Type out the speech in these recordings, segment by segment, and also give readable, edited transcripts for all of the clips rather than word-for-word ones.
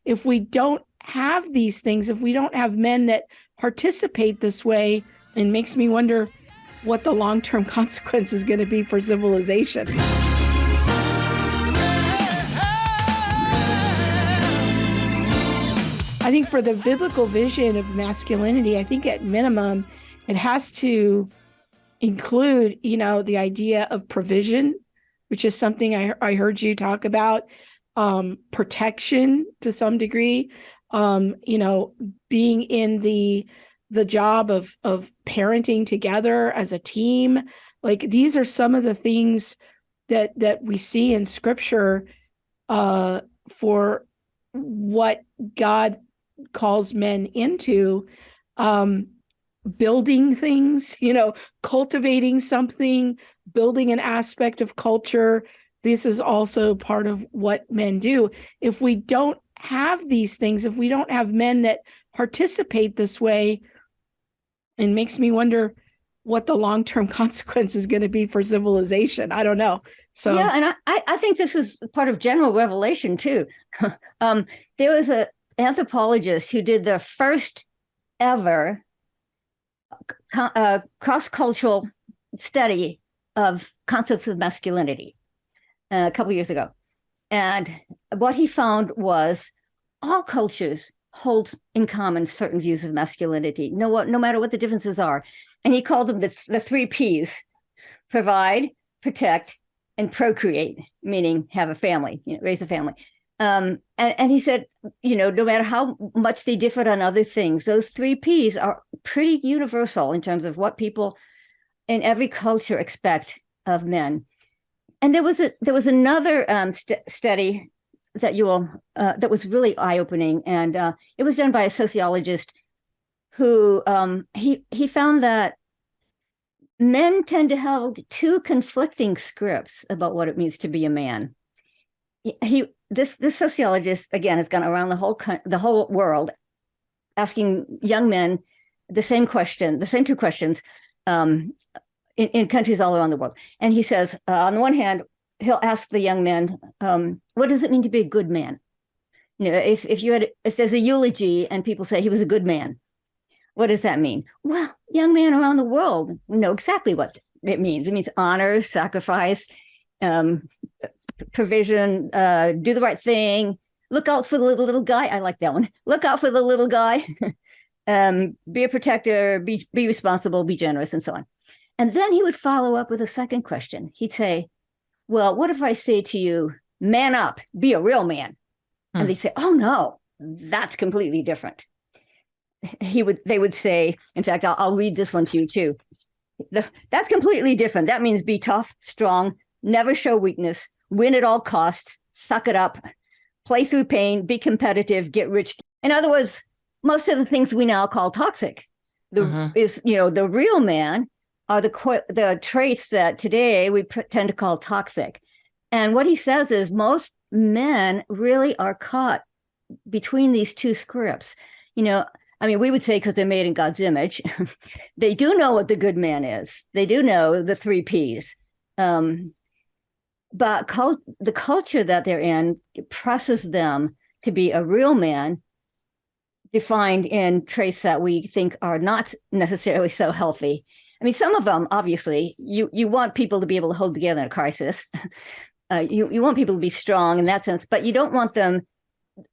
if we don't have these things, if we don't have men that participate this way, it makes me wonder what the long-term consequence is going to be for civilization. I think for the biblical vision of masculinity, I think at minimum, it has to include, the idea of provision, which is something I heard you talk about, protection to some degree, being in the job of parenting together as a team. Like, these are some of the things that we see in Scripture for what God calls men into, building things, cultivating something, building an aspect of culture. This is also part of what men do. If we don't have these things, if we don't have men that participate this way, it makes me wonder what the long-term consequence is going to be for civilization. I don't know. So yeah, and I think this is part of general revelation too. There was an anthropologist who did the first ever cross-cultural study of concepts of masculinity a couple years ago. And what he found was all cultures hold in common certain views of masculinity, no matter what the differences are. And he called them the three Ps: provide, protect, and procreate, meaning have a family, raise a family. And he said, no matter how much they differed on other things, those three Ps are pretty universal in terms of what people in every culture expect of men. And there was another study that that was really eye-opening, and it was done by a sociologist who he found that men tend to have two conflicting scripts about what it means to be a man. This sociologist, again, has gone around the whole world asking young men the same two questions in countries all around the world. And he says, on the one hand, he'll ask the young men, what does it mean to be a good man? If there's a eulogy and people say he was a good man, what does that mean? Well, young men around the world know exactly what it means. It means honor, sacrifice, provision, do the right thing, look out for the little guy. I like that one. Look out for the little guy, be a protector, be responsible, be generous, and so on. And then he would follow up with a second question. He'd say, well, what if I say to you, man up, be a real man? And they'd say, oh no, that's completely different. They would say, in fact, I'll read this one to you too. That's completely different. That means be tough, strong, never show weakness, win at all costs, suck it up, play through pain, be competitive, get rich. In other words, most of the things we now call toxic the real man are the traits that today we tend to call toxic. And what he says is most men really are caught between these two scripts. We would say because they're made in God's image, they do know what the good man is. They do know the three Ps. But the culture that they're in presses them to be a real man, defined in traits that we think are not necessarily so healthy. Some of them, obviously, you want people to be able to hold together in a crisis. You want people to be strong in that sense, but you don't want them.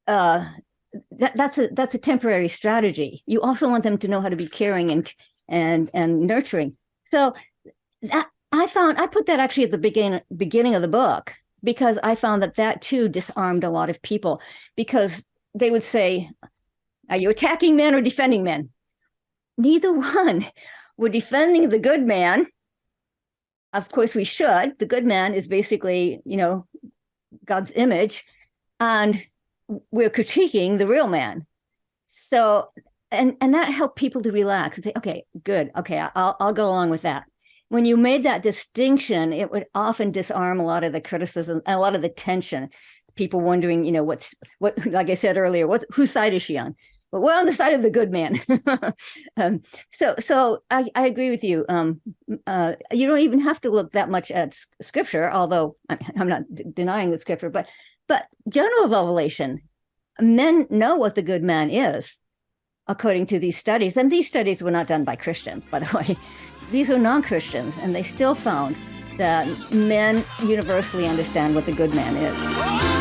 That's a temporary strategy. You also want them to know how to be caring and nurturing. So I put that actually at the beginning of the book, because I found that too disarmed a lot of people, because they would say, are you attacking men or defending men? Neither one. We're defending the good man. Of course we should. The good man is basically, God's image, and we're critiquing the real man. So, and that helped people to relax and say, okay, good. Okay, I'll go along with that. When you made that distinction, it would often disarm a lot of the criticism, a lot of the tension. People wondering, what, like I said earlier, whose side is she on? But we're on the side of the good man. So I agree with you. You don't even have to look that much at scripture, although I'm not denying the scripture, but general revelation Men know what the good man is, according to these studies. And these studies were not done by Christians, by the way. These are non-Christians, and they still found that men universally understand what the good man is.